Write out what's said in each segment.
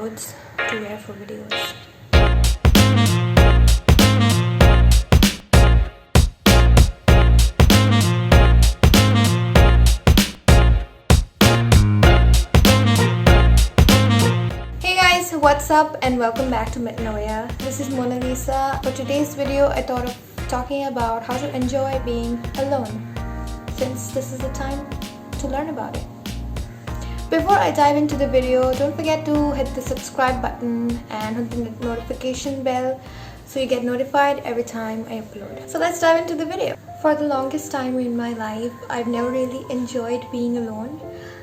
clothes to wear for videos. Hey guys, what's up and welcome back to Metanoia. This is Mona Lisa. For today's video, I thought of talking about how to enjoy being alone, since this is the time to learn about it. Before I dive into the video, don't forget to hit the subscribe button and hit the notification bell so you get notified every time I upload. So let's dive into the video. For the longest time in my life, I've never really enjoyed being alone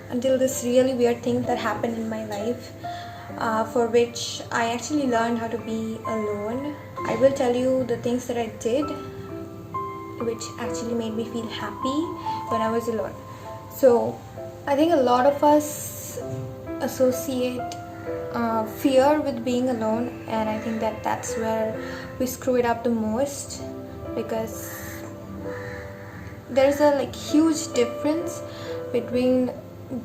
until this really weird thing that happened in my life, for which I actually learned how to be alone. I will tell you the things that I did which actually made me feel happy when I was alone. So I think a lot of us associate fear with being alone, and I think that that's where we screw it up the most, because there's a huge difference between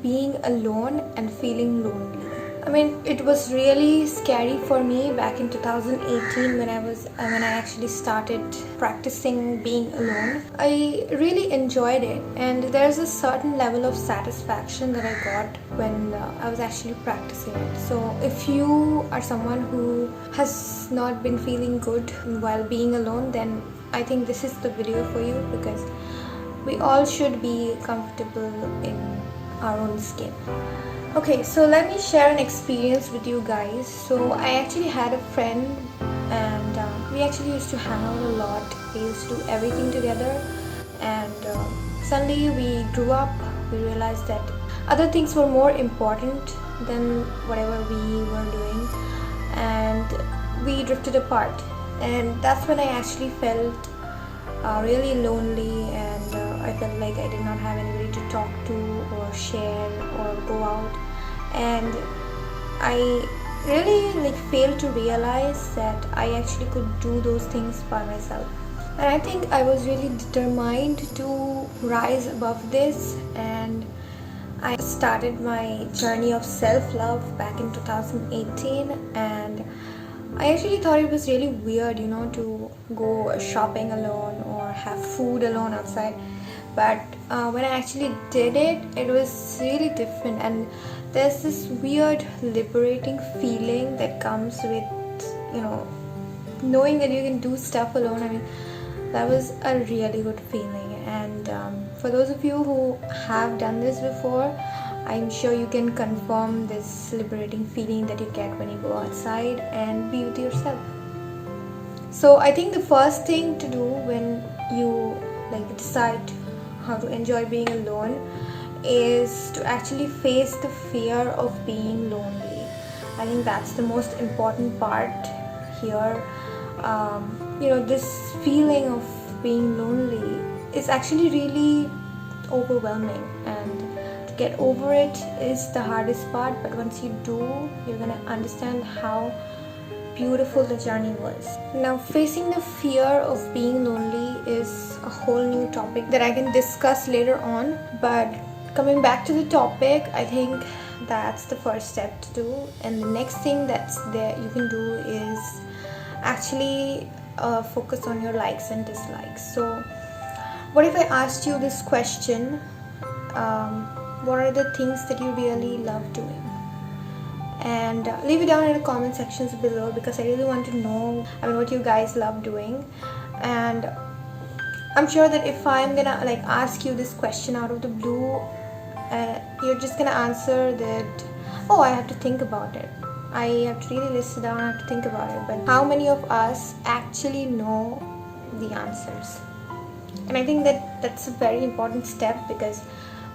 being alone and feeling lonely. I mean, it was really scary for me back in 2018 when I actually started practicing being alone. I really enjoyed it, and there's a certain level of satisfaction that I got when I was actually practicing it. So if you are someone who has not been feeling good while being alone, then I think this is the video for you, because we all should be comfortable in our own skin. Okay, so let me share an experience with you guys. So I actually had a friend, and we actually used to hang out a lot. We used to do everything together, and suddenly we grew up. We realized that other things were more important than whatever we were doing, and we drifted apart. And that's when I actually felt really lonely, and I felt like I did not have anybody to talk to or share or go out, and I really failed to realize that I actually could do those things by myself. And I think I was really determined to rise above this, and I started my journey of self-love back in 2018, and I actually thought it was really weird, to go shopping alone or have food alone outside. But when I actually did it, it was really different, and there's this weird liberating feeling that comes with, knowing that you can do stuff alone. I mean, that was a really good feeling. And for those of you who have done this before, I'm sure you can confirm this liberating feeling that you get when you go outside and be with yourself. So I think the first thing to do when you decide how to enjoy being alone is to actually face the fear of being lonely. I think that's the most important part here. This feeling of being lonely is actually really overwhelming, and get over it is the hardest part, but once you do, you're gonna understand how beautiful the journey was. Now, facing the fear of being lonely is a whole new topic that I can discuss later on, but coming back to the topic, I think that's the first step to do. And the next thing that's there you can do is actually focus on your likes and dislikes. So what if I asked you this question, what are the things that you really love doing? And leave it down in the comment sections below, because I really want to know what you guys love doing. And I'm sure that if I'm gonna ask you this question out of the blue, you're just gonna answer that, oh, I have to think about it. I have to really listen down, I have to think about it. But how many of us actually know the answers? And I think that that's a very important step, because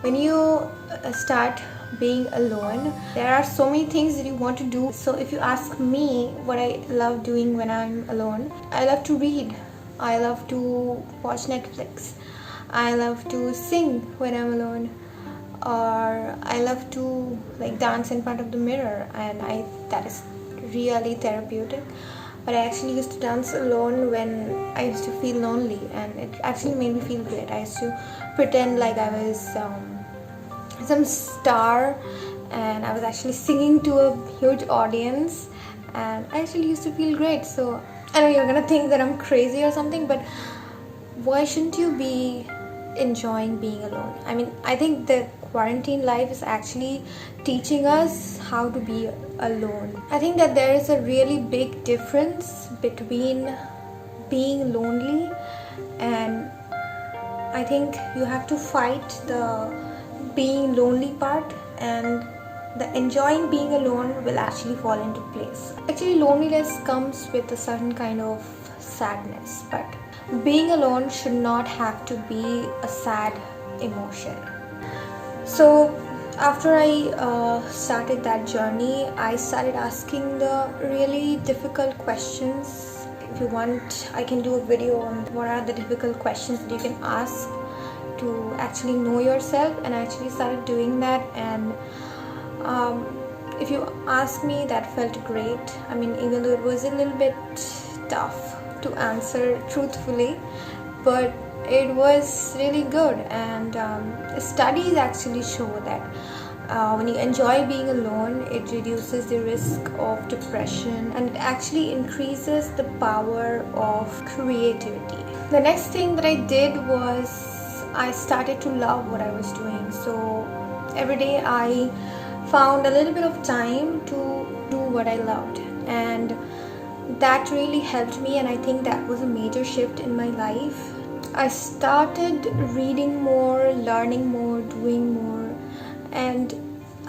when you start being alone, there are so many things that you want to do. So if you ask me what I love doing when I'm alone, I love to read, I love to watch Netflix, I love to sing when I'm alone, or I love to dance in front of the mirror, and that is really therapeutic. But I actually used to dance alone when I used to feel lonely, and it actually made me feel great. I used to pretend like I was some star, and I was actually singing to a huge audience, and I actually used to feel great. So I know you're gonna think that I'm crazy or something, but why shouldn't you be enjoying being alone? I mean, I think the quarantine life is actually teaching us how to be alone. I think that there is a really big difference between being lonely, and I think you have to fight the being lonely part, and the enjoying being alone will actually fall into place. Actually, loneliness comes with a certain kind of sadness, but being alone should not have to be a sad emotion. So after I started that journey, I started asking the really difficult questions. If you want, I can do a video on what are the difficult questions that you can ask to actually know yourself, and I actually started doing that. And if you ask me, that felt great. I mean, even though it was a little bit tough to answer truthfully, but it was really good. And studies actually show that when you enjoy being alone, it reduces the risk of depression, and it actually increases the power of creativity. The next thing that I did was I started to love what I was doing. So every day I found a little bit of time to do what I loved, and that really helped me, and I think that was a major shift in my life. I started reading more, learning more, doing more, and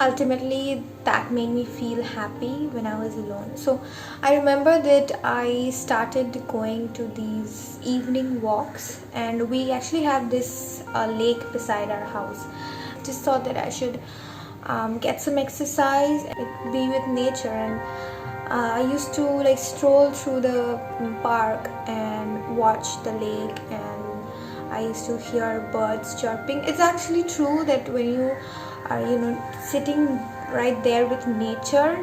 ultimately that made me feel happy when I was alone. So I remember that I started going to these evening walks, and we actually have this lake beside our house. Just thought that I should get some exercise, be with nature, and I used to like stroll through the park and watch the lake, and I used to hear birds chirping. It's actually true that when you are, sitting right there with nature,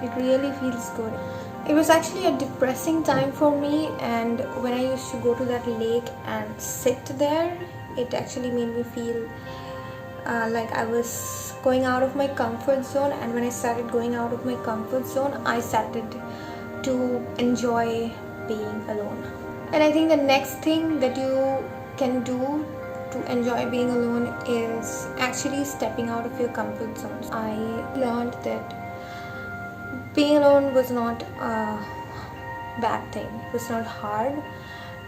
it really feels good. It was actually a depressing time for me, and when I used to go to that lake and sit there, it actually made me feel like I was going out of my comfort zone. And when I started going out of my comfort zone, I started to enjoy being alone. And I think the next thing that you can do to enjoy being alone is actually stepping out of your comfort zone. I learned that being alone was not a bad thing, it was not hard.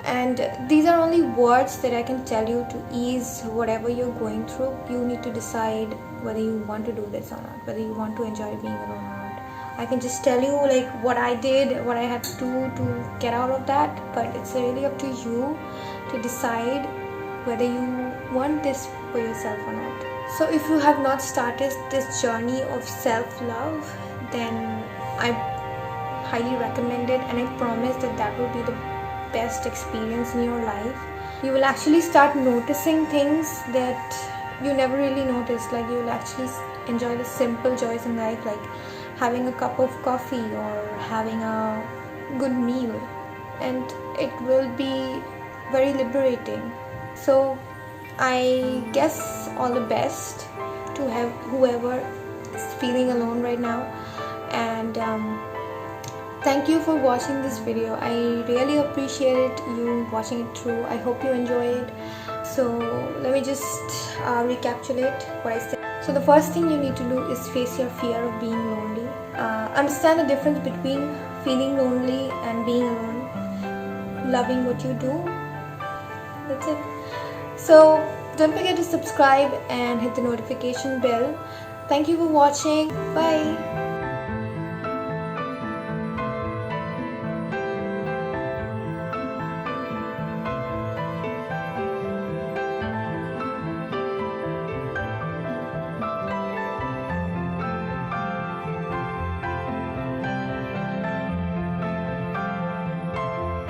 And these are only words that I can tell you to ease whatever you're going through. You need to decide whether you want to do this or not, whether you want to enjoy being alone or not. I can just tell you like what I did, what I had to do to get out of that, but it's really up to you to decide whether you want this for yourself or not. So if you have not started this journey of self-love, then I highly recommend it, and I promise that that will be the best experience in your life. You will actually start noticing things that you never really noticed. Like you will actually enjoy the simple joys in life, like having a cup of coffee or having a good meal, and it will be very liberating. So I guess all the best to have whoever is feeling alone right now, and thank you for watching this video. I really appreciate you watching it through. I hope you enjoy it. So let me just recapitulate what I said. So the first thing you need to do is face your fear of being lonely. Understand the difference between feeling lonely and being alone. Loving what you do. That's it. So don't forget to subscribe and hit the notification bell. Thank you for watching. Bye.